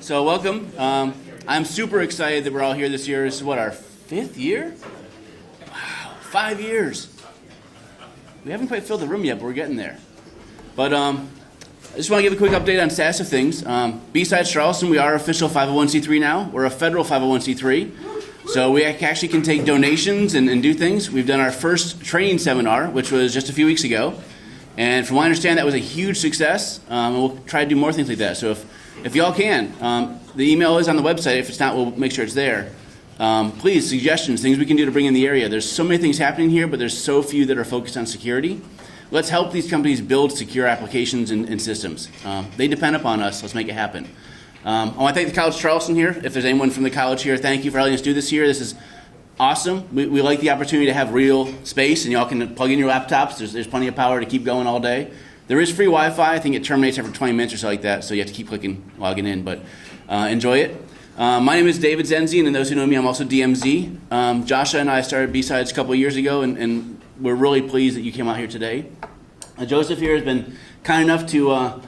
So welcome. I'm super excited that we're all here this year. This is what, our 5th year? Wow, 5 years. We haven't quite filled the room yet, but we're getting there. But I just want to give a quick update on status of things. BSides Charleston, we are official 501c3 now. We're a federal 501c3. So we actually can take donations and do things. We've done our first training seminar, which was just a few weeks ago. And from what I understand, that was a huge success. And we'll try to do more things like that. So if y'all can, the email is on the website. If it's not, we'll make sure it's there. Please, suggestions, things we can do to bring in the area. There's so many things happening here, but there's so few that are focused on security. Let's help these companies build secure applications and systems. They depend upon us. Let's make it happen. I want to thank the College of Charleston here. If there's anyone from the college here, thank you for letting us do this here. This is awesome. We like the opportunity to have real space, and y'all can plug in your laptops. There's plenty of power to keep going all day. There is free Wi-Fi. I think it terminates after 20 minutes or so like that, so you have to keep logging in, but enjoy it. My name is David Zenzi, and those who know me, I'm also DMZ. Joshua and I started B-Sides a couple of years ago, and we're really pleased that you came out here today. Joseph here has been kind enough to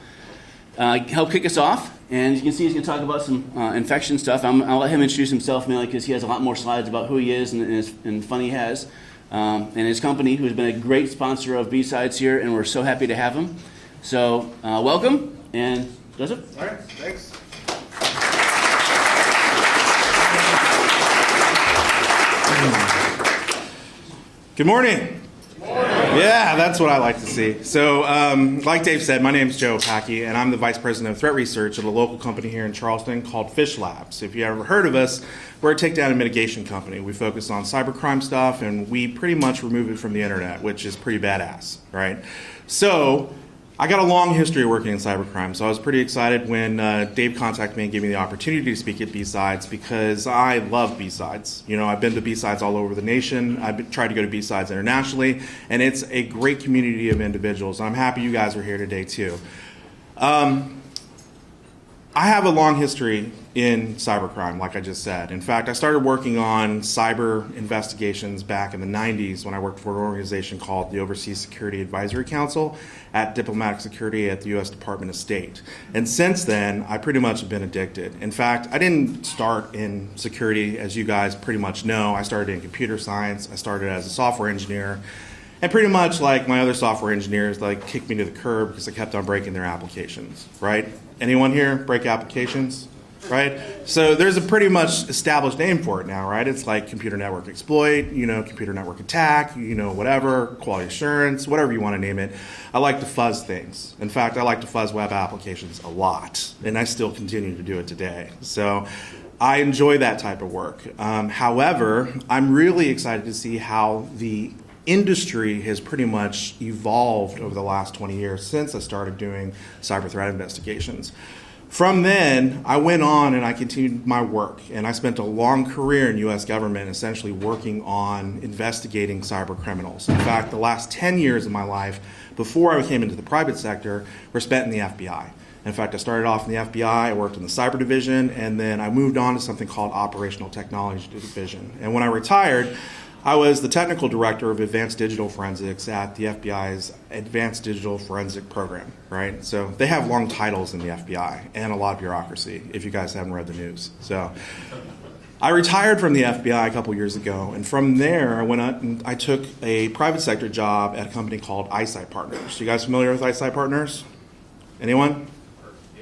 help kick us off, and you can see he's going to talk about some infection stuff. I'll let him introduce himself mainly because he has a lot more slides about who he is and fun he has. And his company, who's been a great sponsor of B-Sides here, and we're so happy to have him. So welcome, and Joseph? All right, thanks. Good morning. Yeah, that's what I like to see. So, like Dave said, my name is Joe Opacki, and I'm the Vice President of Threat Research at a local company here in Charleston called Fish Labs. If you ever heard of us, we're a takedown and mitigation company. We focus on cybercrime stuff, and we pretty much remove it from the internet, which is pretty badass, right? So, I got a long history of working in cybercrime, so I was pretty excited when Dave contacted me and gave me the opportunity to speak at B-Sides because I love B-Sides. You know, I've been to B-Sides all over the nation. I've tried to go to B-Sides internationally, and it's a great community of individuals. I'm happy you guys are here today, too. I have a long history in cybercrime, like I just said. In fact, I started working on cyber investigations back in the 90s when I worked for an organization called the Overseas Security Advisory Council at Diplomatic Security at the U.S. Department of State. And since then, I pretty much have been addicted. In fact, I didn't start in security, as you guys pretty much know. I started in computer science. I started as a software engineer. And pretty much like my other software engineers, kicked me to the curb because I kept on breaking their applications, right? Anyone here break applications, right? So there's a pretty much established name for it now, right? It's like computer network exploit, computer network attack, whatever, quality assurance, whatever you want to name it. I like to fuzz things. In fact, I like to fuzz web applications a lot, and I still continue to do it today. So I enjoy that type of work. However, I'm really excited to see how the industry has pretty much evolved over the last 20 years since I started doing cyber threat investigations. From then, I went on and I continued my work, and I spent a long career in U.S. government essentially working on investigating cyber criminals. In fact, the last 10 years of my life before I came into the private sector were spent in the FBI. In fact, I started off in the FBI, I worked in the cyber division, and then I moved on to something called operational technology division. And when I retired, I was the technical director of advanced digital forensics at the FBI's Advanced Digital Forensic Program, right? So they have long titles in the FBI and a lot of bureaucracy, if you guys haven't read the news. So I retired from the FBI a couple years ago, and from there I went out and I took a private sector job at a company called Eyesight Partners. You guys familiar with Eyesight Partners? Anyone?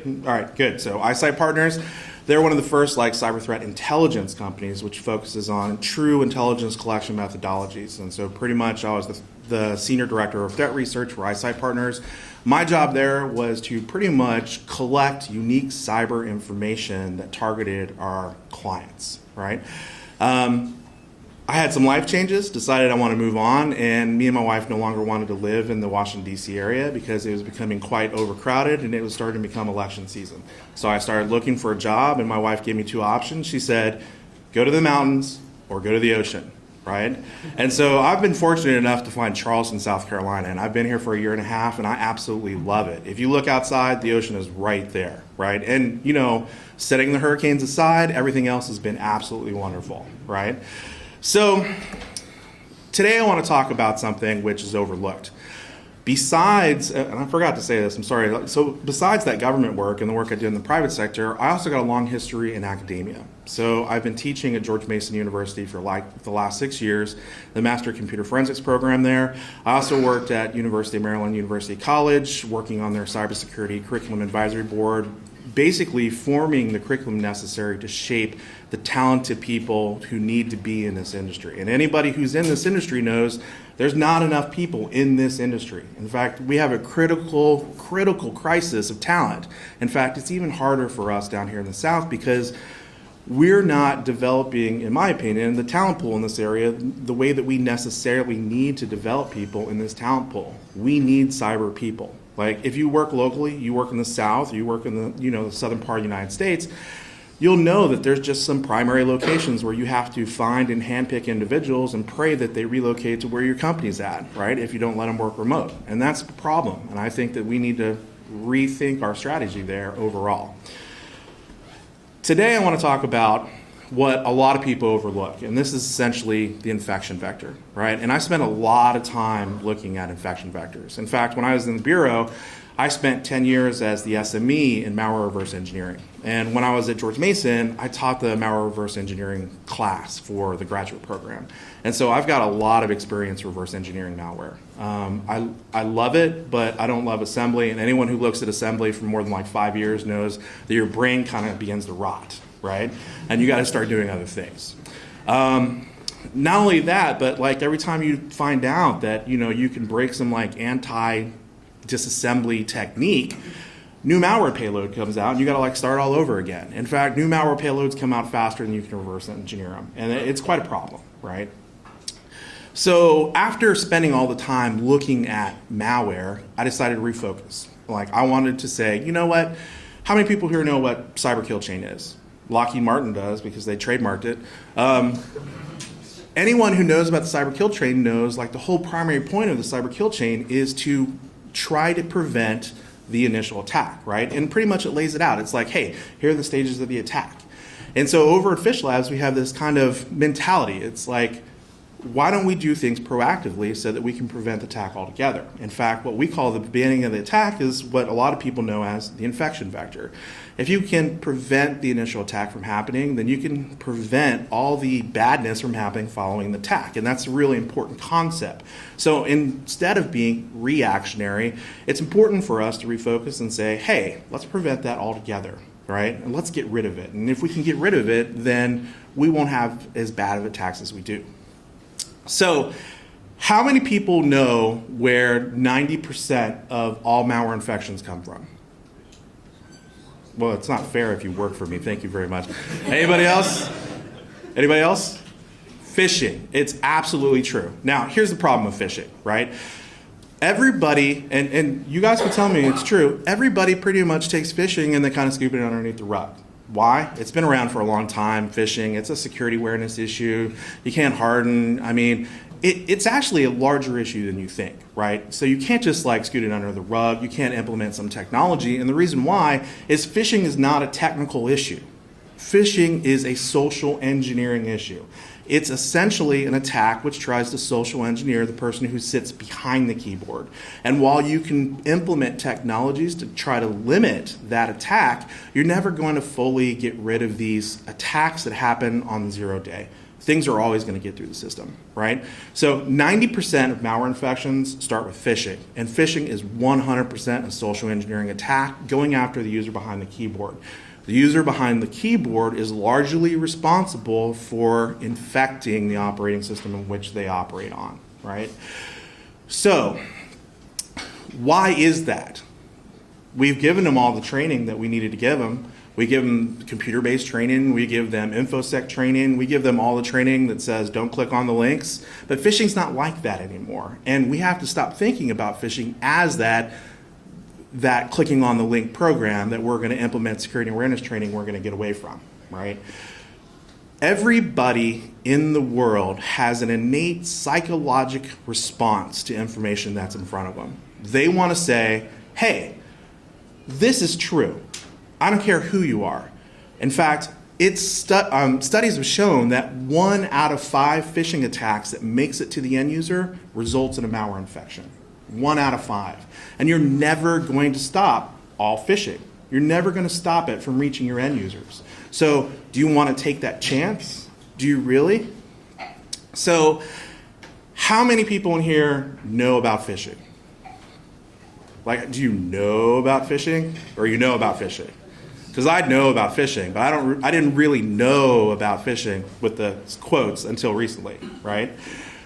All right, good. So Eyesight Partners, they're one of the first cyber threat intelligence companies, which focuses on true intelligence collection methodologies. And so pretty much I was the senior director of threat research for Eyesight Partners. My job there was to pretty much collect unique cyber information that targeted our clients, right? I had some life changes, decided I want to move on, and me and my wife no longer wanted to live in the Washington, D.C. area because it was becoming quite overcrowded and it was starting to become election season. So I started looking for a job, and my wife gave me two options. She said, go to the mountains or go to the ocean, right? And so I've been fortunate enough to find Charleston, South Carolina, and I've been here for a year and a half, and I absolutely love it. If you look outside, the ocean is right there, right? And, setting the hurricanes aside, everything else has been absolutely wonderful, right? So today I want to talk about something which is overlooked. Besides, and I forgot to say this, I'm sorry. So besides that government work and the work I do in the private sector, I also got a long history in academia. So I've been teaching at George Mason University for like the last 6 years, the Master of Computer Forensics program there. I also worked at University of Maryland University College, working on their cybersecurity curriculum advisory board, basically forming the curriculum necessary to shape the talented people who need to be in this industry. And anybody who's in this industry knows there's not enough people in this industry. In fact, we have a critical crisis of talent. In fact, it's even harder for us down here in the South because we're not developing, in my opinion, the talent pool in this area the way that we necessarily need to develop people in this talent pool. We need cyber people. Like if you work locally, you work in the South, you work in the southern part of the United States, you'll know that there's just some primary locations where you have to find and handpick individuals and pray that they relocate to where your company's at, right? If you don't let them work remote. And that's a problem. And I think that we need to rethink our strategy there overall. Today I want to talk about what a lot of people overlook, and this is essentially the infection vector, right? And I spent a lot of time looking at infection vectors. In fact, when I was in the Bureau, I spent 10 years as the SME in malware reverse engineering. And when I was at George Mason, I taught the malware reverse engineering class for the graduate program. And so I've got a lot of experience reverse engineering malware. I love it, but I don't love assembly. And anyone who looks at assembly for more than like 5 years knows that your brain kind of begins to rot, right? And you got to start doing other things. Not only that, but like every time you find out that you can break some like anti-disassembly technique, new malware payload comes out and you got to like start all over again. In fact, new malware payloads come out faster than you can reverse engineer them, and it's quite a problem, right? So after spending all the time looking at malware, I decided to refocus. Like I wanted to say, you know what? How many people here know what cyber kill chain is? Lockheed Martin does because they trademarked it. Anyone who knows about the cyber kill chain knows like the whole primary point of the cyber kill chain is to try to prevent the initial attack, right? And pretty much it lays it out. It's like, hey, here are the stages of the attack. And so over at Fish Labs, we have this kind of mentality. It's like, why don't we do things proactively so that we can prevent the attack altogether? In fact, what we call the beginning of the attack is what a lot of people know as the infection vector. If you can prevent the initial attack from happening, then you can prevent all the badness from happening following the attack. And that's a really important concept. So instead of being reactionary, it's important for us to refocus and say, hey, let's prevent that altogether, right? And let's get rid of it. And if we can get rid of it, then we won't have as bad of attacks as we do. So how many people know where 90% of all malware infections come from? Well, it's not fair if you work for me. Thank you very much. Anybody else? Anybody else? Phishing. It's absolutely true. Now, here's the problem with phishing, right? Everybody, and you guys can tell me it's true, everybody pretty much takes phishing and they kind of scoop it underneath the rug. Why? It's been around for a long time, phishing. It's a security awareness issue. You can't harden. I mean, it's actually a larger issue than you think, right? So you can't just like scoot it under the rug. You can't implement some technology. And the reason why is phishing is not a technical issue. Phishing is a social engineering issue. It's essentially an attack which tries to social engineer the person who sits behind the keyboard. And while you can implement technologies to try to limit that attack, you're never going to fully get rid of these attacks that happen on 0 day. Things are always going to get through the system, right? So 90% of malware infections start with phishing. And phishing is 100% a social engineering attack going after the user behind the keyboard. The user behind the keyboard is largely responsible for infecting the operating system in which they operate on, right? So, why is that? We've given them all the training that we needed to give them. We give them computer-based training. We give them InfoSec training. We give them all the training that says don't click on the links. But phishing's not like that anymore. And we have to stop thinking about phishing as that clicking on the link program that we're going to implement security awareness training we're going to get away from, right? Everybody in the world has an innate psychologic response to information that's in front of them. They want to say, hey, this is true. I don't care who you are. In fact, studies have shown that 1 out of 5 phishing attacks that makes it to the end user results in a malware infection. 1 out of 5. And you're never going to stop all phishing. You're never going to stop it from reaching your end users. So do you want to take that chance? Do you really? So how many people in here know about phishing? Like, do you know about phishing, or you know about phishing? Because I know about phishing, but I didn't really know about phishing with the quotes until recently, right?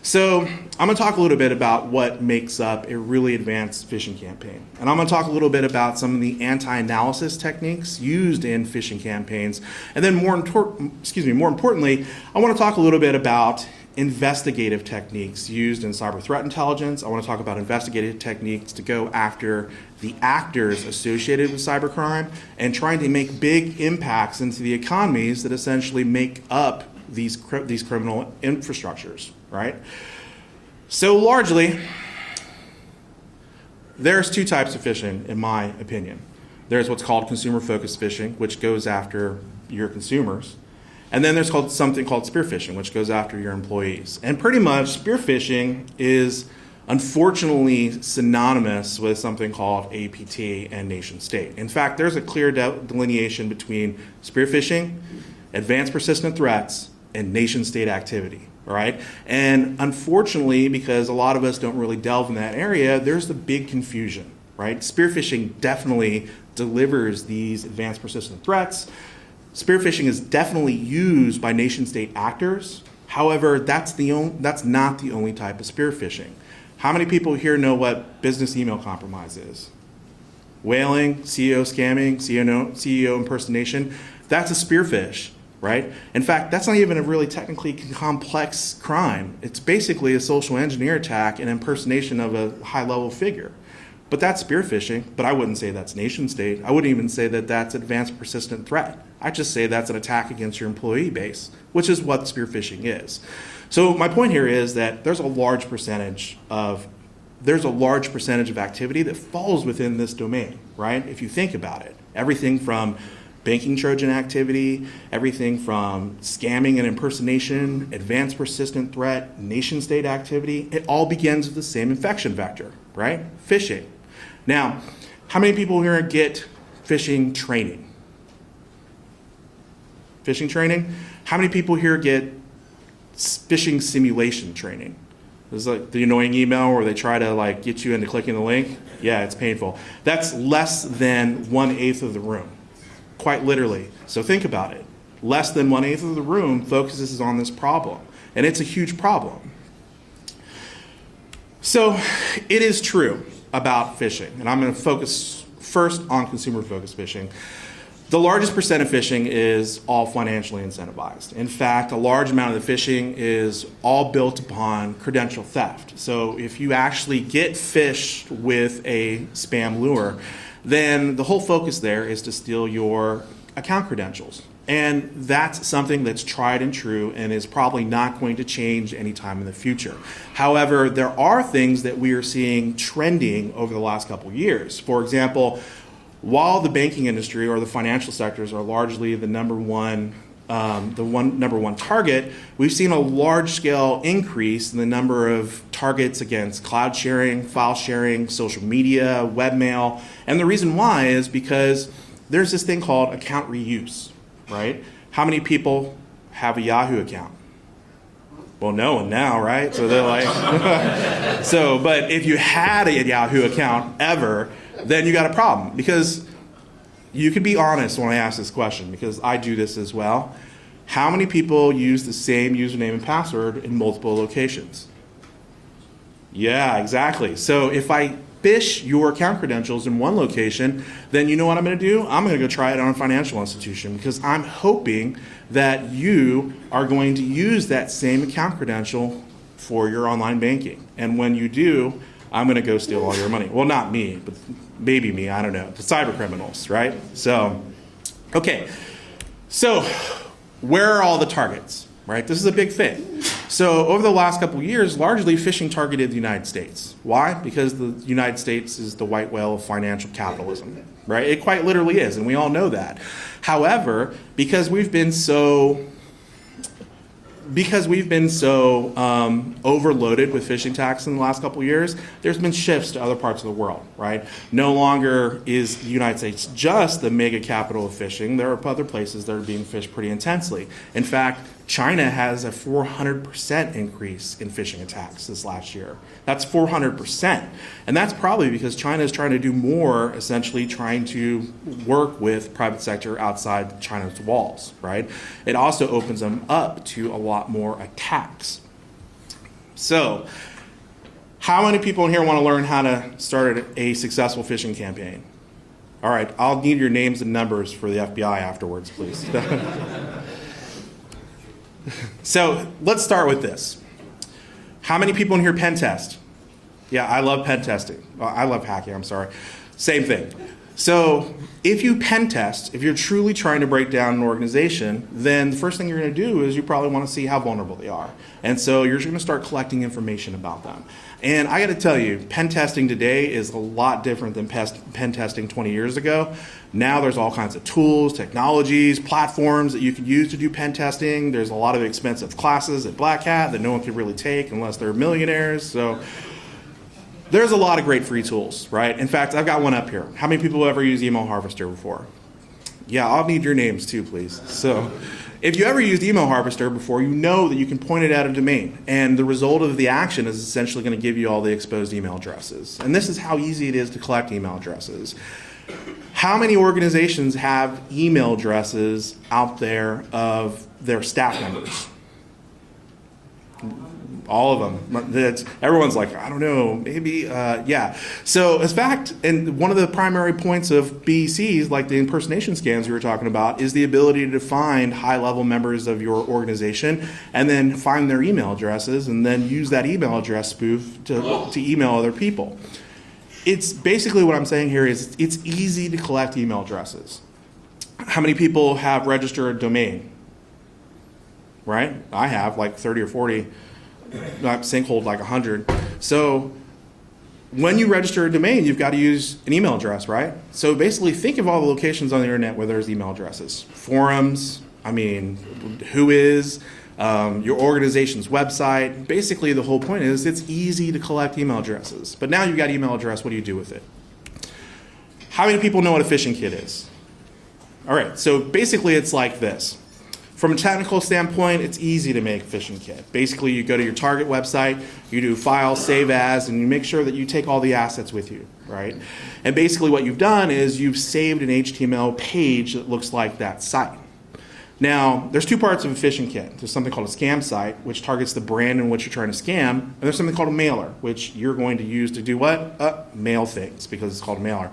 So I'm going to talk a little bit about what makes up a really advanced phishing campaign. And I'm going to talk a little bit about some of the anti-analysis techniques used in phishing campaigns. And then more importantly, I want to talk a little bit about investigative techniques used in cyber threat intelligence. I want to talk about investigative techniques to go after the actors associated with cybercrime and trying to make big impacts into the economies that essentially make up these criminal infrastructures, right? So largely, there's 2 types of phishing, in my opinion. There's what's called consumer-focused phishing, which goes after your consumers. And then there's something called spear phishing, which goes after your employees. And pretty much spear phishing is unfortunately synonymous with something called APT and nation state. In fact, there's a clear delineation between spear phishing, advanced persistent threats, and nation state activity, right? And unfortunately, because a lot of us don't really delve in that area, there's the big confusion, right? Spear phishing definitely delivers these advanced persistent threats. Spear phishing is definitely used by nation-state actors. However, that's not the only type of spear phishing. How many people here know what business email compromise is? Whaling, CEO scamming, CEO impersonation. That's a spear phish, right? In fact, that's not even a really technically complex crime. It's basically a social engineer attack and impersonation of a high-level figure. But that's spear phishing, but I wouldn't say that's nation state. I wouldn't even say that that's advanced persistent threat. I'd just say that's an attack against your employee base, which is what spear phishing is. So my point here is that there's a large percentage of activity that falls within this domain, right? If you think about it, everything from banking Trojan activity, everything from scamming and impersonation, advanced persistent threat, nation state activity, it all begins with the same infection vector, right? Phishing. Now, how many people here get phishing training? Phishing training? How many people here get phishing simulation training? It's like the annoying email where they try to get you into clicking the link. Yeah, it's painful. That's less than 1/8 of the room, quite literally. So think about it. Less than 1/8 of the room focuses on this problem, and it's a huge problem. So it is true about phishing, and I'm going to focus first on consumer-focused phishing. The largest percent of phishing is all financially incentivized. In fact, a large amount of the phishing is all built upon credential theft. So if you actually get phished with a spam lure, then the whole focus there is to steal your account credentials. And that's something that's tried and true and is probably not going to change anytime in the future. However, there are things that we are seeing trending over the last couple of years. For example, while the banking industry or the financial sectors are largely the number one target, we've seen a large-scale increase in the number of targets against cloud sharing, file sharing, social media, webmail. And the reason why is because there's this thing called account reuse, right? How many people have a Yahoo account? Well, no one now, right? So they're like, but if you had a Yahoo account ever, then you got a problem. Because you can be honest when I ask this question, because I do this as well. How many people use the same username and password in multiple locations? Yeah, exactly. So if I phish your account credentials in one location, then you know what I'm going to do? I'm going to go try it on a financial institution, because I'm hoping that you are going to use that same account credential for your online banking. And when you do, I'm going to go steal all your money. Well, not me, but maybe me, I don't know. The cyber criminals, right? So, okay. So, where are all the targets, right? This is a big thing. So, over the last couple of years, largely phishing targeted the United States. Why? Because the United States is the white whale of financial capitalism, right? It quite literally is, and we all know that. However, because we've been so because we've been so overloaded with phishing attacks in the last couple of years, there's been shifts to other parts of the world, right? No longer is the United States just the mega capital of phishing. There are other places that are being phished pretty intensely. In fact, China has a 400% increase in phishing attacks this last year. That's 400%. And that's probably because China is trying to do more, essentially trying to work with private sector outside China's walls, right? It also opens them up to a lot more attacks. So, how many people in here want to learn how to start a successful phishing campaign? All right, I'll need your names and numbers for the FBI afterwards, please. So let's start with this. How many people in here pen test? Yeah, I love pen testing. Well, I love hacking, I'm sorry. Same thing. So if you pen test, if you're truly trying to break down an organization, then the first thing you're going to do is you probably want to see how vulnerable they are. And so you're just going to start collecting information about them. And I got to tell you, pen testing today is a lot different than pen testing 20 years ago. Now there's all kinds of tools, technologies, platforms that you can use to do pen testing. There's a lot of expensive classes at Black Hat that no one can really take unless they're millionaires. So there's a lot of great free tools, right? In fact, I've got one up here. How many people have ever used Email Harvester before? Yeah, I'll need your names too, please. So if you ever used Email Harvester before, you know that you can point it at a domain, and the result of the action is essentially going to give you all the exposed email addresses. And this is how easy it is to collect email addresses. How many organizations have email addresses out there of their staff members? All of them. Everyone's like, I don't know, maybe, yeah. So, in fact, and one of the primary points of BECs, like the impersonation scans you were talking about, is the ability to find high-level members of your organization and then find their email addresses and then use that email address spoof to email other people. It's basically what I'm saying here is it's easy to collect email addresses. How many people have registered a domain? Right? I have like 30 or 40. Sinkhole like 100. So when you register a domain, you've got to use an email address, right? So basically think of all the locations on the internet where there's email addresses. Forums, who is, your organization's website. Basically the whole point is it's easy to collect email addresses. But now you've got email address, what do you do with it? How many people know what a phishing kit is? All right, so basically it's like this. From a technical standpoint, it's easy to make a phishing kit. Basically, you go to your target website, you do file, save as, and you make sure that you take all the assets with you, right? And basically what you've done is you've saved an HTML page that looks like that site. Now, there's two parts of a phishing kit. There's something called a scam site, which targets the brand in which you're trying to scam, and there's something called a mailer, which you're going to use to do what? Mail things, because it's called a mailer.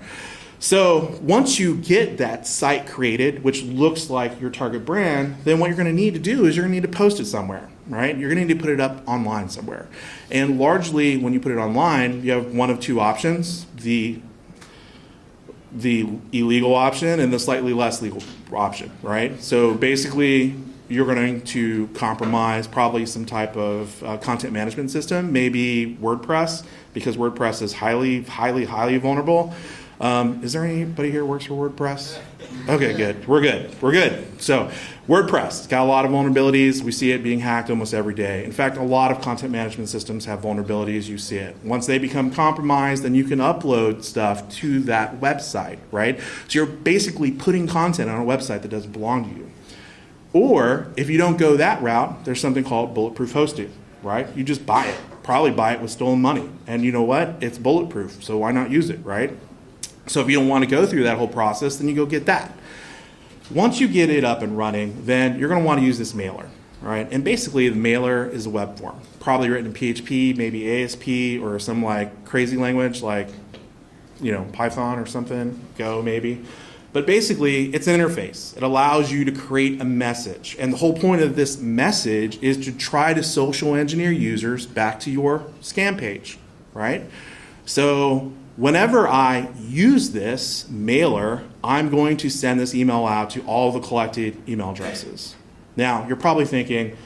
So once you get that site created, which looks like your target brand, then what you're going to need to do is you're going to need to post it somewhere, right? You're going to need to put it up online somewhere. And largely, when you put it online, you have one of two options, the illegal option and the slightly less legal option, right? So basically, you're going to compromise probably some type of content management system, maybe WordPress, because WordPress is highly, highly, highly vulnerable. Is there anybody here who works for WordPress? Okay, good. We're good. So WordPress, it's got a lot of vulnerabilities. We see it being hacked almost every day. In fact, a lot of content management systems have vulnerabilities. You see it. Once they become compromised, then you can upload stuff to that website, right? So you're basically putting content on a website that doesn't belong to you. Or if you don't go that route, there's something called bulletproof hosting, right? You just buy it. Probably buy it with stolen money. And you know what? It's bulletproof, so why not use it, right? So if you don't want to go through that whole process, then you go get that. Once you get it up and running, then you're going to want to use this mailer, right? And basically, the mailer is a web form, probably written in PHP, maybe ASP, or some like crazy language like, Python or something, Go maybe. But basically, it's an interface. It allows you to create a message. And the whole point of this message is to try to social engineer users back to your scam page, right? So whenever I use this mailer, I'm going to send this email out to all the collected email addresses. Now, you're probably thinking,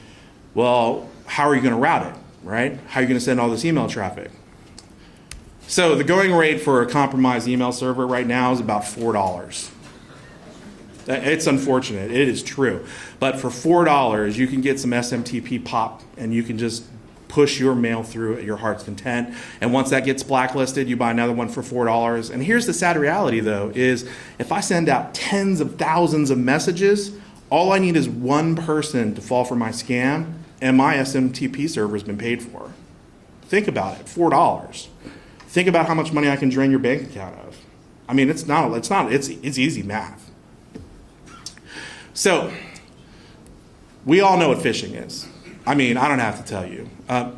well, how are you going to route it, right? How are you going to send all this email traffic? So the going rate for a compromised email server right now is about $4. It's unfortunate. It is true. But for $4, you can get some SMTP pop, and you can just push your mail through at your heart's content. And once that gets blacklisted, you buy another one for $4. And here's the sad reality, though, is if I send out tens of thousands of messages, all I need is one person to fall for my scam, and my SMTP server has been paid for. Think about it, $4. Think about how much money I can drain your bank account of. I mean, it's easy math. So, we all know what phishing is. I mean, I don't have to tell you. I'm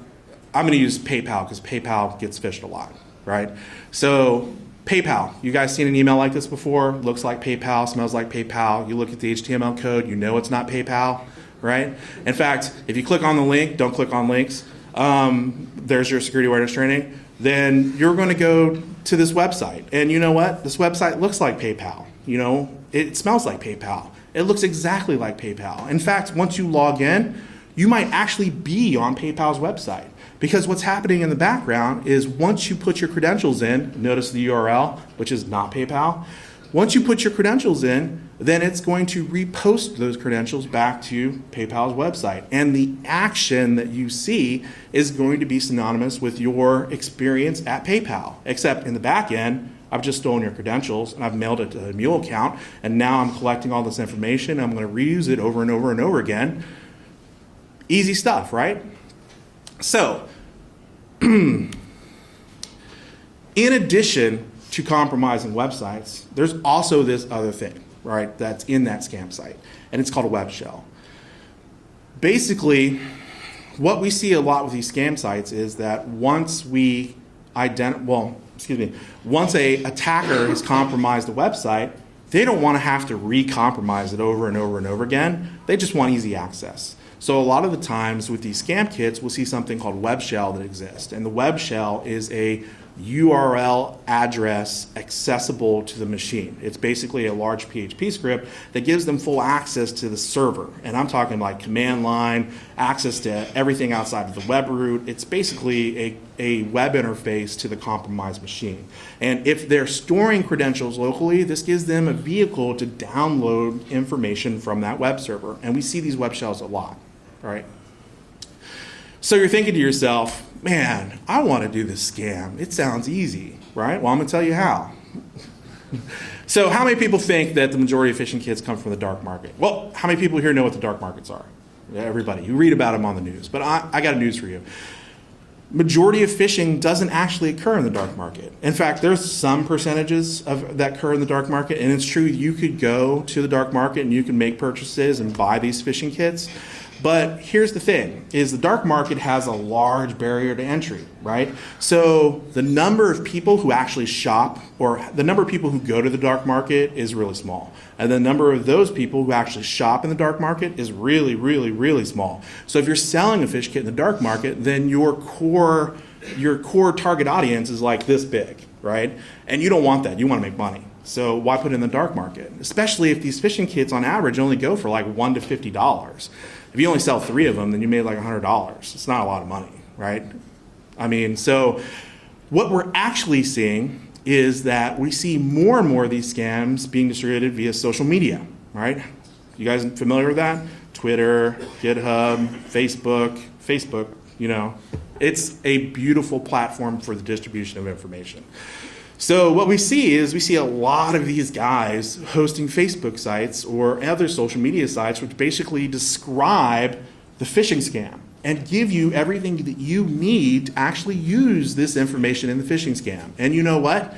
going to use PayPal because PayPal gets phished a lot, right? So, PayPal, you guys seen an email like this before? Looks like PayPal, smells like PayPal. You look at the HTML code, you know it's not PayPal, right? In fact, if you click on the link, don't click on links, there's your security awareness training, then you're going to go to this website. And you know what? This website looks like PayPal. You know, it smells like PayPal. It looks exactly like PayPal. In fact, once you log in, you might actually be on PayPal's website. Because what's happening in the background is once you put your credentials in, notice the URL, which is not PayPal. Once you put your credentials in, then it's going to repost those credentials back to PayPal's website. And the action that you see is going to be synonymous with your experience at PayPal. Except in the back end, I've just stolen your credentials and I've mailed it to a mule account. And now I'm collecting all this information. I'm going to reuse it over and over and over again. Easy stuff, right? So, in addition to compromising websites, there's also this other thing, right, that's in that scam site, and it's called a web shell. Basically, what we see a lot with these scam sites is that once once a attacker has compromised a website, they don't want to have to re-compromise it over and over and over again. They just want easy access. So a lot of the times with these scam kits, we'll see something called web shell that exists. And the web shell is a URL address accessible to the machine. It's basically a large PHP script that gives them full access to the server. And I'm talking like command line, access to everything outside of the web root. It's basically a web interface to the compromised machine. And if they're storing credentials locally, this gives them a vehicle to download information from that web server. And we see these web shells a lot, right? So you're thinking to yourself, man, I want to do this scam. It sounds easy, right? Well, I'm going to tell you how. So how many people think that the majority of phishing kits come from the dark market? Well, how many people here know what the dark markets are? Everybody. You read about them on the news. But I got news for you. Majority of phishing doesn't actually occur in the dark market. In fact, there's some percentages that occur in the dark market, and it's true you could go to the dark market and you can make purchases and buy these phishing kits. But here's the thing, is the dark market has a large barrier to entry, right? So the number of people who actually shop, or the number of people who go to the dark market is really small. And the number of those people who actually shop in the dark market is really, really, really small. So if you're selling a fish kit in the dark market, then your core target audience is like this big, right? And you don't want that. You want to make money. So why put it in the dark market? Especially if these phishing kits on average only go for like $1 to $50. If you only sell 3 of them, then you made like $100. It's not a lot of money, right? I mean, so what we're actually seeing is that we see more and more of these scams being distributed via social media, right? You guys familiar with that? Twitter, GitHub, Facebook, you know. It's a beautiful platform for the distribution of information. So what we see is a lot of these guys hosting Facebook sites or other social media sites which basically describe the phishing scam and give you everything that you need to actually use this information in the phishing scam. And you know what?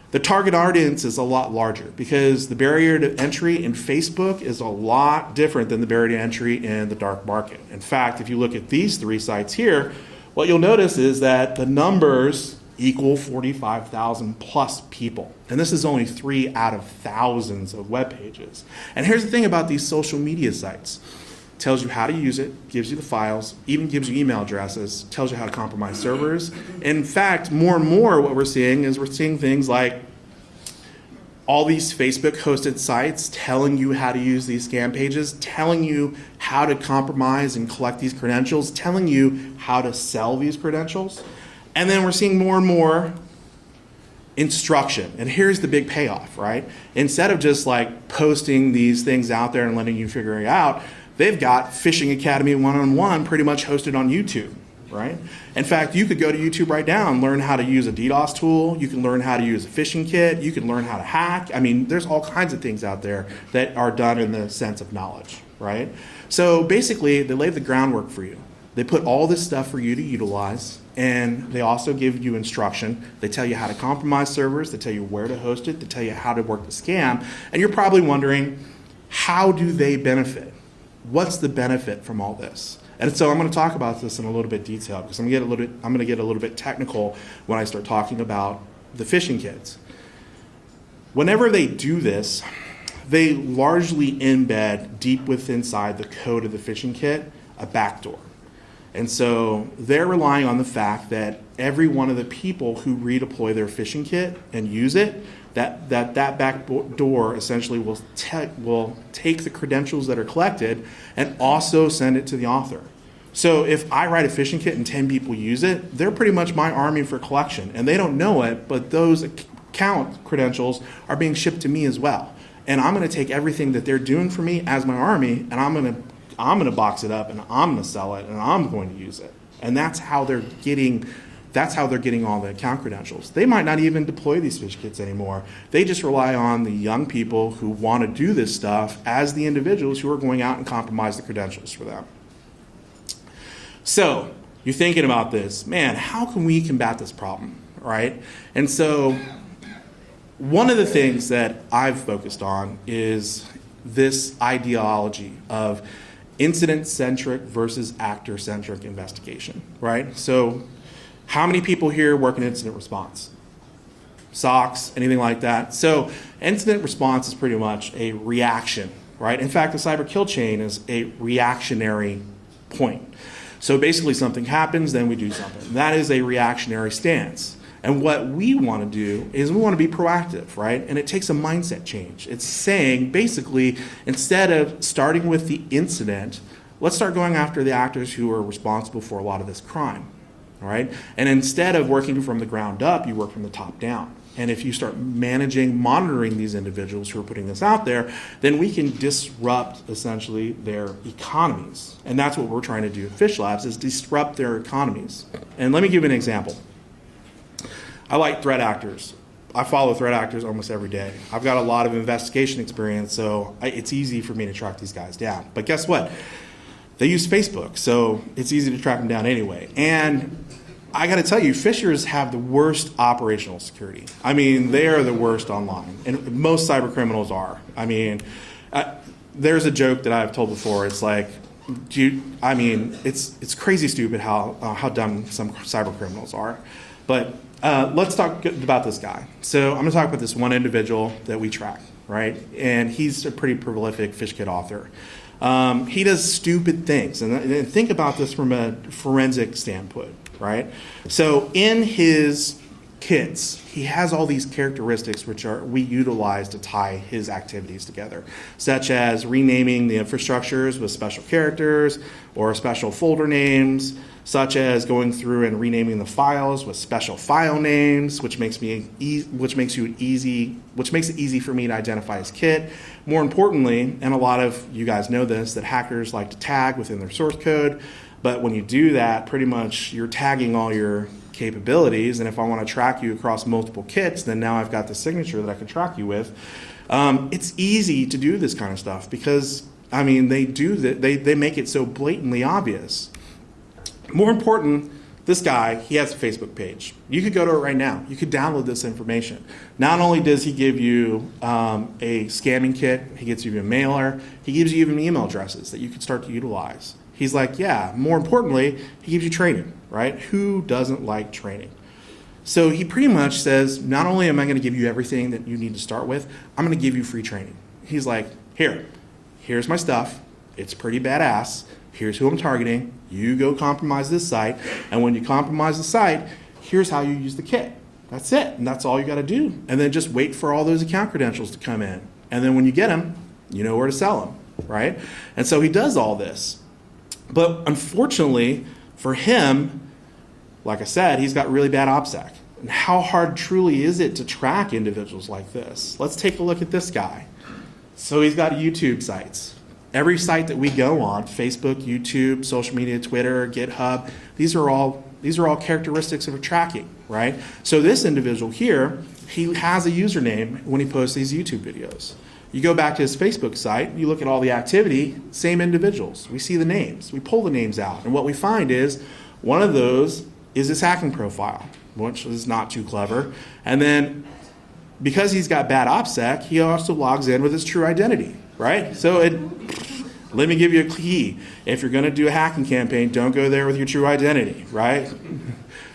The target audience is a lot larger because the barrier to entry in Facebook is a lot different than the barrier to entry in the dark market. In fact, if you look at these 3 sites here, what you'll notice is that the numbers equal 45,000 plus people. And this is only 3 out of thousands of web pages. And here's the thing about these social media sites. It tells you how to use it, gives you the files, even gives you email addresses, tells you how to compromise servers. In fact, more and more what we're seeing things like all these Facebook hosted sites telling you how to use these scam pages, telling you how to compromise and collect these credentials, telling you how to sell these credentials. And then we're seeing more and more instruction. And here's the big payoff, right? Instead of just like posting these things out there and letting you figure it out, they've got Phishing Academy 101 pretty much hosted on YouTube, right? In fact, you could go to YouTube right now and learn how to use a DDoS tool. You can learn how to use a phishing kit. You can learn how to hack. I mean, there's all kinds of things out there that are done in the sense of knowledge, right? So basically, they lay the groundwork for you. They put all this stuff for you to utilize, and they also give you instruction. They tell you how to compromise servers. They tell you where to host it. They tell you how to work the scam. And you're probably wondering, how do they benefit? What's the benefit from all this? And so I'm going to talk about this in a little bit detail because I'm going to get a little bit technical when I start talking about the phishing kits. Whenever they do this, they largely embed deep within inside the code of the phishing kit a backdoor. And so they're relying on the fact that every one of the people who redeploy their phishing kit and use it, that back door essentially will take the credentials that are collected and also send it to the author. So if I write a phishing kit and 10 people use it, they're pretty much my army for collection. And they don't know it, but those account credentials are being shipped to me as well. And I'm going to take everything that they're doing for me as my army, and I'm going to box it up, and I'm going to sell it, and I'm going to use it. And that's how they're getting all the account credentials. They might not even deploy these phish kits anymore. They just rely on the young people who want to do this stuff as the individuals who are going out and compromise the credentials for them. So you're thinking about this, man, how can we combat this problem, right? And so one of the things that I've focused on is this ideology of incident-centric versus actor-centric investigation, right? So how many people here work in incident response? SOCs, anything like that? So incident response is pretty much a reaction, right? In fact, the cyber kill chain is a reactionary point. So basically something happens, then we do something. That is a reactionary stance. And what we want to do is we want to be proactive, right? And it takes a mindset change. It's saying, basically, instead of starting with the incident, let's start going after the actors who are responsible for a lot of this crime, all right? And instead of working from the ground up, you work from the top down. And if you start monitoring these individuals who are putting this out there, then we can disrupt, essentially, their economies. And that's what we're trying to do at Fish Labs, is disrupt their economies. And let me give you an example. I like threat actors. I follow threat actors almost every day. I've got a lot of investigation experience, so it's easy for me to track these guys down. But guess what? They use Facebook, so it's easy to track them down anyway. And I got to tell you, phishers have the worst operational security. I mean, they are the worst online, and most cyber criminals are. I mean, there's a joke that I've told before. It's like, it's crazy stupid how dumb some cyber criminals are. But let's talk about this guy. So I'm going to talk about this one individual that we track, right? And he's a pretty prolific phish kit author. He does stupid things. And think about this from a forensic standpoint, right? So in his kits, he has all these characteristics which we utilize to tie his activities together, such as renaming the infrastructures with special characters or special folder names, such as going through and renaming the files with special file names, which makes it easy for me to identify his kit. More importantly, and a lot of you guys know this, that hackers like to tag within their source code, but when you do that, pretty much you're tagging all your capabilities, and if I want to track you across multiple kits, then now I've got the signature that I can track you with. It's easy to do this kind of stuff because, I mean, they make it so blatantly obvious. More important, this guy, he has a Facebook page. You could go to it right now. You could download this information. Not only does he give you a scamming kit, he gives you a mailer, he gives you even email addresses that you can start to utilize. He's like, yeah, more importantly, he gives you training, right? Who doesn't like training? So he pretty much says, not only am I going to give you everything that you need to start with, I'm going to give you free training. He's like, here's my stuff. It's pretty badass. Here's who I'm targeting. You go compromise this site. And when you compromise the site, here's how you use the kit. That's it. And that's all you got to do. And then just wait for all those account credentials to come in. And then when you get them, you know where to sell them, right? And so he does all this. But unfortunately for him, like I said, he's got really bad OPSEC. And how hard truly is it to track individuals like this? Let's take a look at this guy. So he's got YouTube sites. Every site that we go on, Facebook, YouTube, social media, Twitter, GitHub, these are all characteristics of tracking, right? So this individual here, he has a username when he posts these YouTube videos. You go back to his Facebook site, you look at all the activity, same individuals. We see the names. We pull the names out. And what we find is one of those is his hacking profile, which is not too clever. And then because he's got bad OPSEC, he also logs in with his true identity, right? So let me give you a key. If you're going to do a hacking campaign, don't go there with your true identity, right?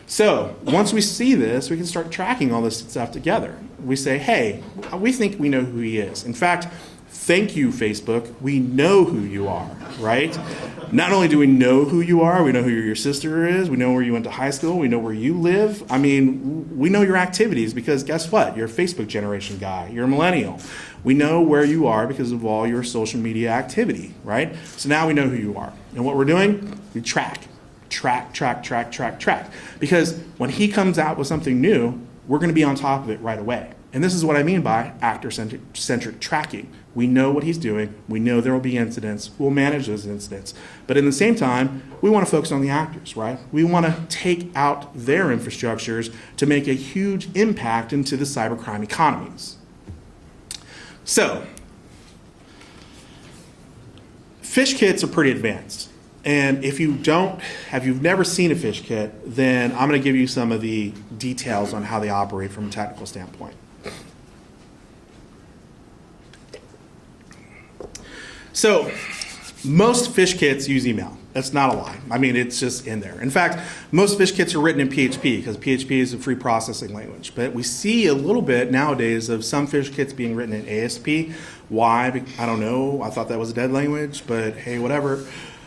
So once we see this, we can start tracking all this stuff together. We say, hey, we think we know who he is. In fact, thank you, Facebook. We know who you are, right? Not only do we know who you are, we know who your sister is, we know where you went to high school, we know where you live. I mean, we know your activities because guess what? You're a Facebook generation guy. You're a millennial. We know where you are because of all your social media activity, right? So now we know who you are. And what we're doing, we track. Because when he comes out with something new, we're going to be on top of it right away. And this is what I mean by actor-centric tracking. We know what he's doing. We know there will be incidents. We'll manage those incidents. But in the same time, we want to focus on the actors, right? We want to take out their infrastructures to make a huge impact into the cybercrime economies. So, phish kits are pretty advanced. And if you've never seen a phish kit, then I'm going to give you some of the details on how they operate from a technical standpoint. So most phish kits use email. That's not a lie. I mean, it's just in there. In fact, most phish kits are written in PHP because PHP is a free processing language. But we see a little bit nowadays of some phish kits being written in ASP. Why? I don't know. I thought that was a dead language, but hey, whatever.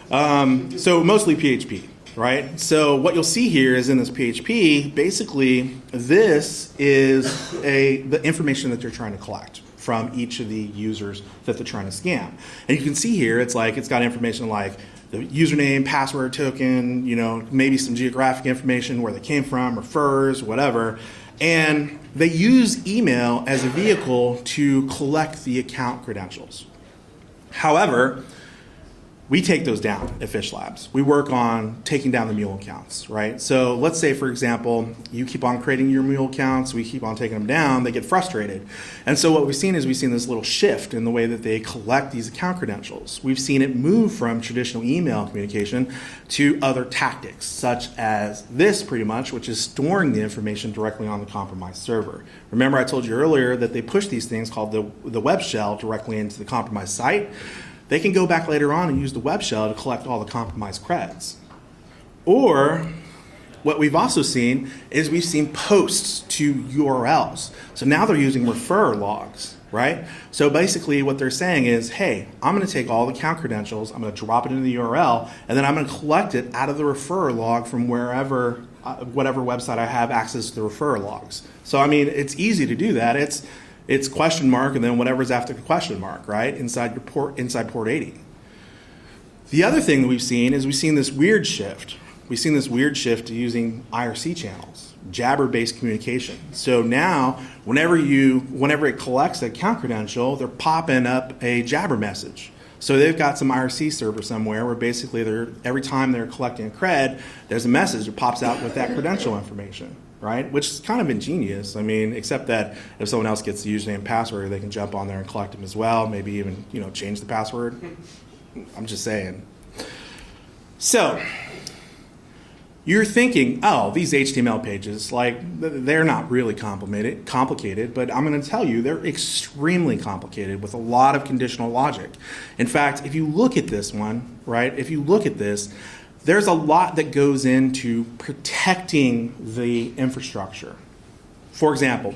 So mostly PHP, right? So what you'll see here is in this PHP, basically this is the information that they're trying to collect from each of the users that they're trying to scam. And you can see here, it's got information like the username, password token, maybe some geographic information, where they came from, refers, whatever. And they use email as a vehicle to collect the account credentials. However, we take those down at Phish Labs. We work on taking down the mule accounts, right? So let's say, for example, you keep on creating your mule accounts, we keep on taking them down, they get frustrated. And so what we've seen this little shift in the way that they collect these account credentials. We've seen it move from traditional email communication to other tactics, such as this pretty much, which is storing the information directly on the compromised server. Remember I told you earlier that they push these things called the web shell directly into the compromised site. They can go back later on and use the web shell to collect all the compromised creds. Or what we've also seen is we've seen posts to URLs. So now they're using refer logs, right? So basically what they're saying is, hey, I'm going to take all the account credentials, I'm going to drop it into the URL, and then I'm going to collect it out of the refer log from wherever, whatever website I have access to the refer logs. So I mean, it's easy to do that. It's question mark and then whatever's after the question mark, right? Inside port 80. The other thing that we've seen is we've seen this weird shift. We've seen this weird shift to using IRC channels, Jabber-based communication. So now, whenever it collects the account credential, they're popping up a Jabber message. So they've got some IRC server somewhere where basically every time they're collecting a cred, there's a message that pops out with that credential information. Right? Which is kind of ingenious. I mean, except that if someone else gets the username and password, they can jump on there and collect them as well. Maybe even, change the password. I'm just saying. So, you're thinking, oh, these HTML pages, they're not really complicated, but I'm going to tell you they're extremely complicated with a lot of conditional logic. In fact, if you look at this one, right, there's a lot that goes into protecting the infrastructure. For example,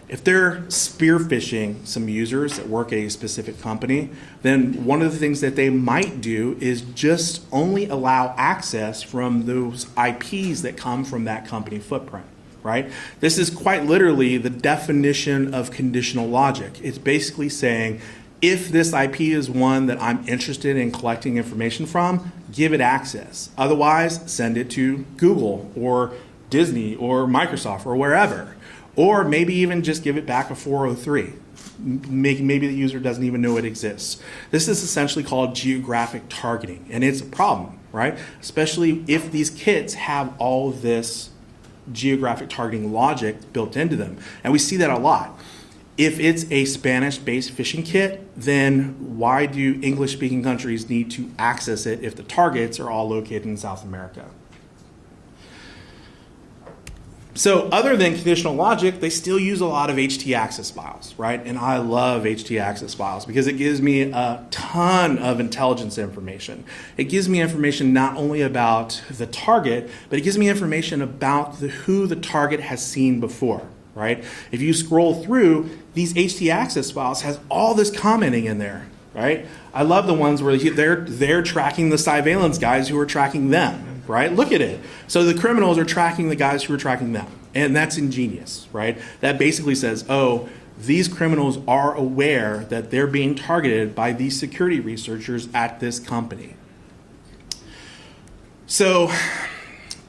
if they're spear phishing some users that work at a specific company, then one of the things that they might do is just only allow access from those IPs that come from that company footprint, right? This is quite literally the definition of conditional logic. It's basically saying, if this IP is one that I'm interested in collecting information from, give it access. Otherwise, send it to Google or Disney or Microsoft or wherever. Or maybe even just give it back a 403. Maybe the user doesn't even know it exists. This is essentially called geographic targeting, and it's a problem, right? Especially if these kits have all of this geographic targeting logic built into them. And we see that a lot. If it's a Spanish-based phishing kit, then why do English-speaking countries need to access it if the targets are all located in South America? So other than conditional logic, they still use a lot of htaccess files, right? And I love htaccess files because it gives me a ton of intelligence information. It gives me information not only about the target, but it gives me information about who the target has seen before, right? If you scroll through, these htaccess files has all this commenting in there, right? I love the ones where they're tracking the surveillance guys who are tracking them. Right? Look at it. So the criminals are tracking the guys who are tracking them. And that's ingenious, right? That basically says, oh, these criminals are aware that they're being targeted by these security researchers at this company. So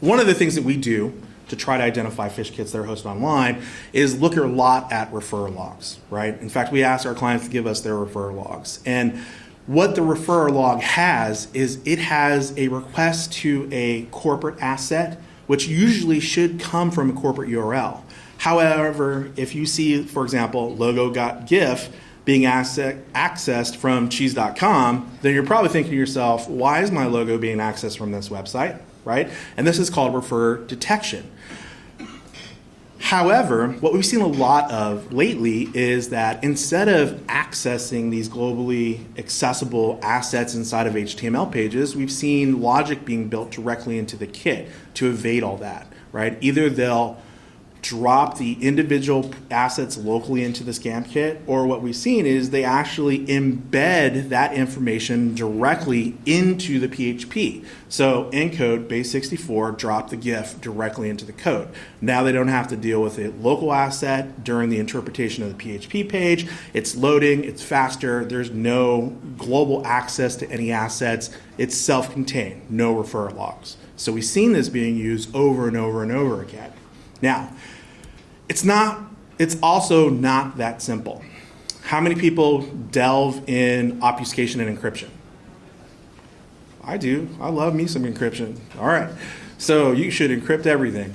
one of the things that we do to try to identify phish kits that are hosted online is look a lot at referrer logs, right? In fact, we ask our clients to give us their referrer logs. And what the referrer log has is it has a request to a corporate asset, which usually should come from a corporate URL. However, if you see, for example, logo.gif being accessed from cheese.com, then you're probably thinking to yourself, why is my logo being accessed from this website, right? And this is called referrer detection. However, what we've seen a lot of lately is that instead of accessing these globally accessible assets inside of HTML pages, we've seen logic being built directly into the kit to evade all that, right? Either they'll drop the individual assets locally into the scam kit, or what we've seen is they actually embed that information directly into the PHP. So in code, base64 dropped the GIF directly into the code. Now they don't have to deal with a local asset during the interpretation of the PHP page. It's loading, it's faster, there's no global access to any assets. It's self-contained, no referrer logs. So we've seen this being used over and over and over again. Now, it's also not that simple. How many people delve in obfuscation and encryption? I do. I love me some encryption. All right. So you should encrypt everything.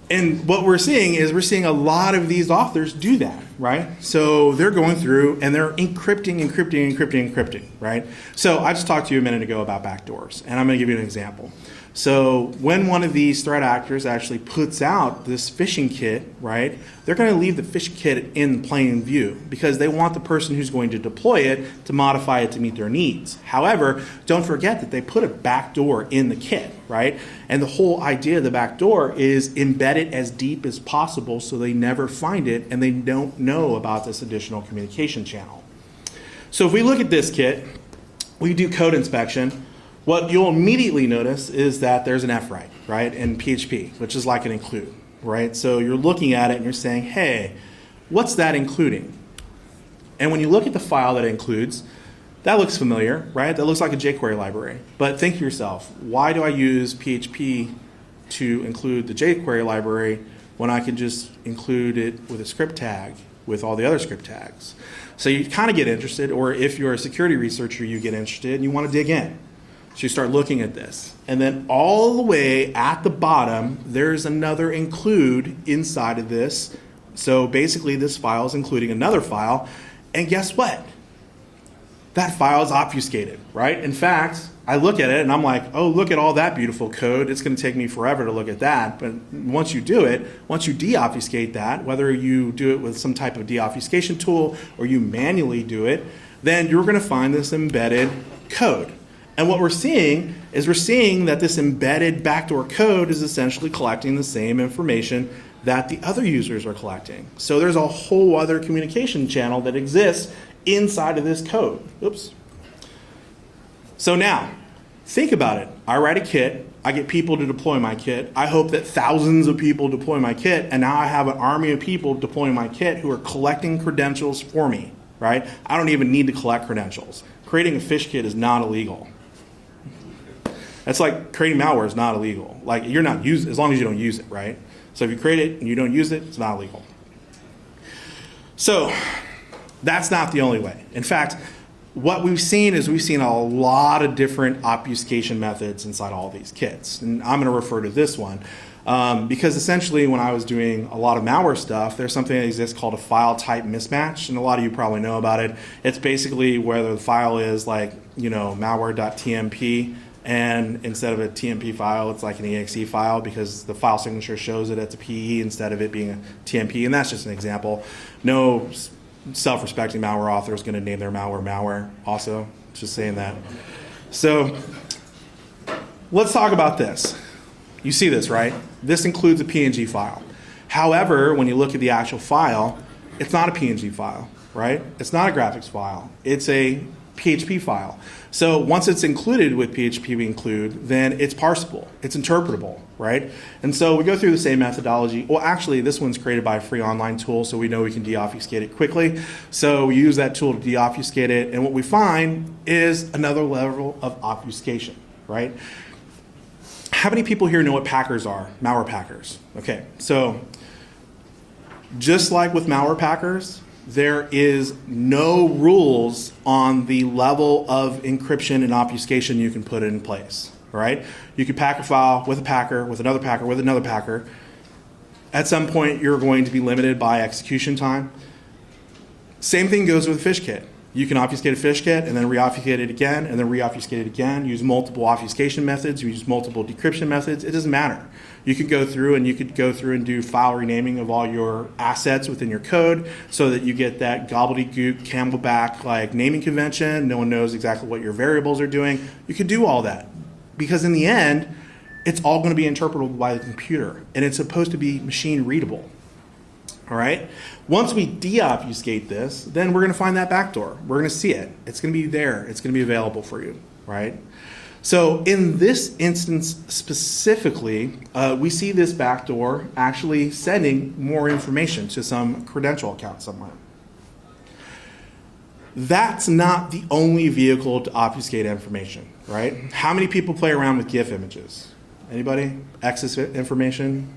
And what we're seeing is we're seeing a lot of these authors do that, right? So they're going through and they're encrypting, right? So I just talked to you a minute ago about backdoors, and I'm going to give you an example. So when one of these threat actors actually puts out this phishing kit, right, they're going to leave the phishing kit in plain view because they want the person who's going to deploy it to modify it to meet their needs. However, don't forget that they put a backdoor in the kit, right? And the whole idea of the backdoor is embed it as deep as possible so they never find it and they don't know about this additional communication channel. So if we look at this kit, we do code inspection. What you'll immediately notice is that there's an fwrite, right, in PHP, which is like an include, right? So you're looking at it and you're saying, hey, what's that including? And when you look at the file that it includes, that looks familiar, right? That looks like a jQuery library. But think to yourself, why do I use PHP to include the jQuery library when I can just include it with a script tag with all the other script tags? So you kind of get interested, or if you're a security researcher, you get interested and you want to dig in. So you start looking at this. And then all the way at the bottom, there's another include inside of this. So basically this file is including another file. And guess what? That file is obfuscated, right? In fact, I look at it and I'm like, oh, look at all that beautiful code. It's going to take me forever to look at that. But once you do it, once you deobfuscate that, whether you do it with some type of deobfuscation tool or you manually do it, then you're going to find this embedded code. And what we're seeing is that this embedded backdoor code is essentially collecting the same information that the other users are collecting. So there's a whole other communication channel that exists inside of this code. Oops. So now, think about it. I write a kit. I get people to deploy my kit. I hope that thousands of people deploy my kit, and now I have an army of people deploying my kit who are collecting credentials for me, right? I don't even need to collect credentials. Creating a phish kit is not illegal. That's like creating malware is not illegal. Like you're not as long as you don't use it, right? So if you create it and you don't use it, it's not illegal. So that's not the only way. In fact, what we've seen is we've seen a lot of different obfuscation methods inside all these kits. And I'm going to refer to this one because essentially when I was doing a lot of malware stuff, there's something that exists called a file type mismatch. And a lot of you probably know about it. It's basically whether the file is like, malware.tmp, and instead of a TMP file, it's like an exe file because the file signature shows it as a PE instead of it being a TMP. And that's just an example. No self-respecting malware author is going to name their malware also. Just saying that. So let's talk about this. You see this, right? This includes a PNG file. However, when you look at the actual file, it's not a PNG file, right? It's not a graphics file. It's a PHP file. So once it's included with PHP include, then it's parsable. It's interpretable, right? And so we go through the same methodology. Well, actually, this one's created by a free online tool, so we know we can deobfuscate it quickly. So we use that tool to deobfuscate it, and what we find is another level of obfuscation, right? How many people here know what packers are? Malware packers. Okay, so just like with malware packers, there is no rules on the level of encryption and obfuscation you can put in place, right? You could pack a file with a packer, with another packer, with another packer. At some point, you're going to be limited by execution time. Same thing goes with a fish kit. You can obfuscate a fish kit and then re-obfuscate it again and then re-obfuscate it again. Use multiple obfuscation methods. Use multiple decryption methods. It doesn't matter. You could go through and do file renaming of all your assets within your code so that you get that gobbledygook, camelback like naming convention. No one knows exactly what your variables are doing. You could do all that because in the end, it's all going to be interpretable by the computer and it's supposed to be machine readable. All right. Once we deobfuscate this, then we're going to find that backdoor. We're going to see it. It's going to be there. It's going to be available for you, right? So in this instance specifically, we see this backdoor actually sending more information to some credential account somewhere. That's not the only vehicle to obfuscate information, right? How many people play around with GIF images? Anybody? Access information,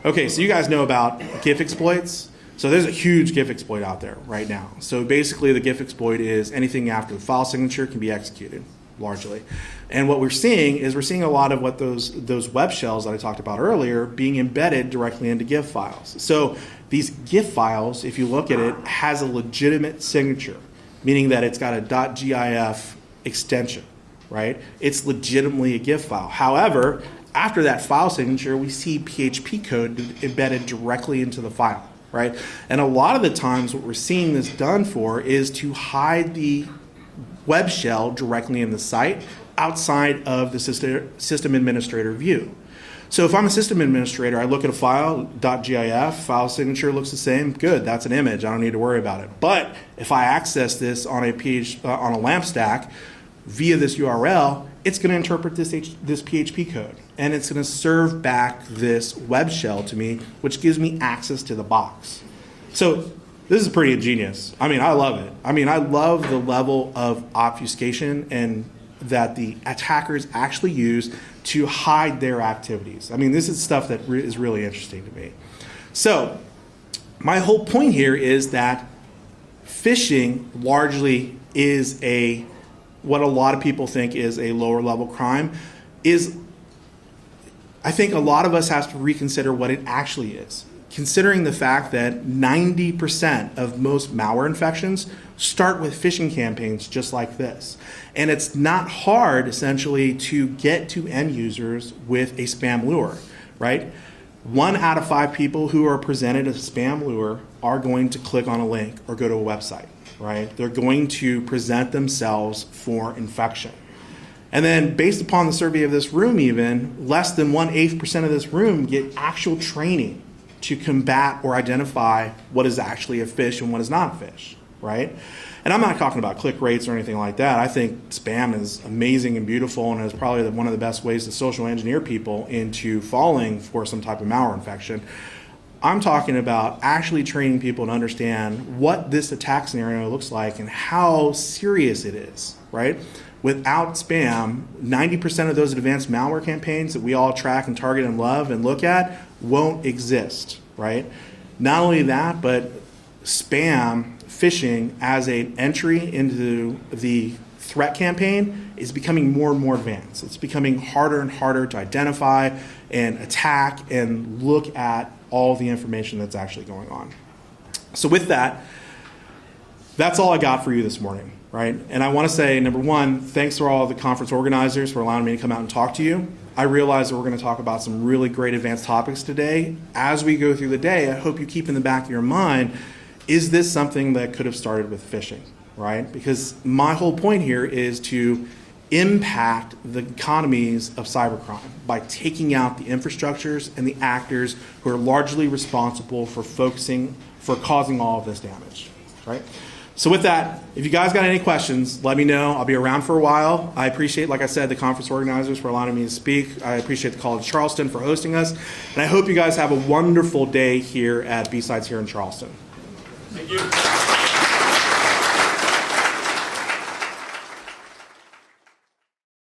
Okay, so you guys know about GIF exploits. So there's a huge GIF exploit out there right now. So basically the GIF exploit is anything after the file signature can be executed, largely. And what we're seeing a lot of what those web shells that I talked about earlier being embedded directly into GIF files. So these GIF files, if you look at it, has a legitimate signature, meaning that it's got a .gif extension, right? It's legitimately a GIF file. However, after that file signature, we see PHP code embedded directly into the file, right? And a lot of the times what we're seeing this done for is to hide the web shell directly in the site outside of the system administrator view. So if I'm a system administrator, I look at a file, .gif, file signature looks the same, good, that's an image, I don't need to worry about it. But if I access this on a LAMP stack via this URL, it's going to interpret this PHP code, and it's going to serve back this web shell to me, which gives me access to the box. So this is pretty ingenious. I mean, I love it. I mean, I love the level of obfuscation and that the attackers actually use to hide their activities. I mean, this is stuff that is really interesting to me. So my whole point here is that phishing largely is what a lot of people think is a lower level crime. I think a lot of us have to reconsider what it actually is, considering the fact that 90% of most malware infections start with phishing campaigns just like this. And it's not hard, essentially, to get to end users with a spam lure, right? 1 out of 5 people who are presented a spam lure are going to click on a link or go to a website, right? They're going to present themselves for infection. And then based upon the survey of this room even, less than 1/8% of this room get actual training to combat or identify what is actually a phish and what is not a phish, right? And I'm not talking about click rates or anything like that. I think spam is amazing and beautiful and is probably one of the best ways to social engineer people into falling for some type of malware infection. I'm talking about actually training people to understand what this attack scenario looks like and how serious it is, right? Without spam, 90% of those advanced malware campaigns that we all track and target and love and look at won't exist, right? Not only that, but spam, phishing as an entry into the threat campaign is becoming more and more advanced. It's becoming harder and harder to identify and attack and look at all the information that's actually going on. So with that, that's all I got for you this morning, right? And I want to say, number one, thanks to all the conference organizers for allowing me to come out and talk to you. I realize that we're going to talk about some really great advanced topics today. As we go through the day, I hope you keep in the back of your mind, is this something that could have started with phishing, right? Because my whole point here is to impact the economies of cybercrime by taking out the infrastructures and the actors who are largely responsible for causing all of this damage, right? So with that, if you guys got any questions, let me know. I'll be around for a while. I appreciate, like I said, the conference organizers for allowing me to speak. I appreciate the College of Charleston for hosting us. And I hope you guys have a wonderful day here at BSides here in Charleston. Thank you.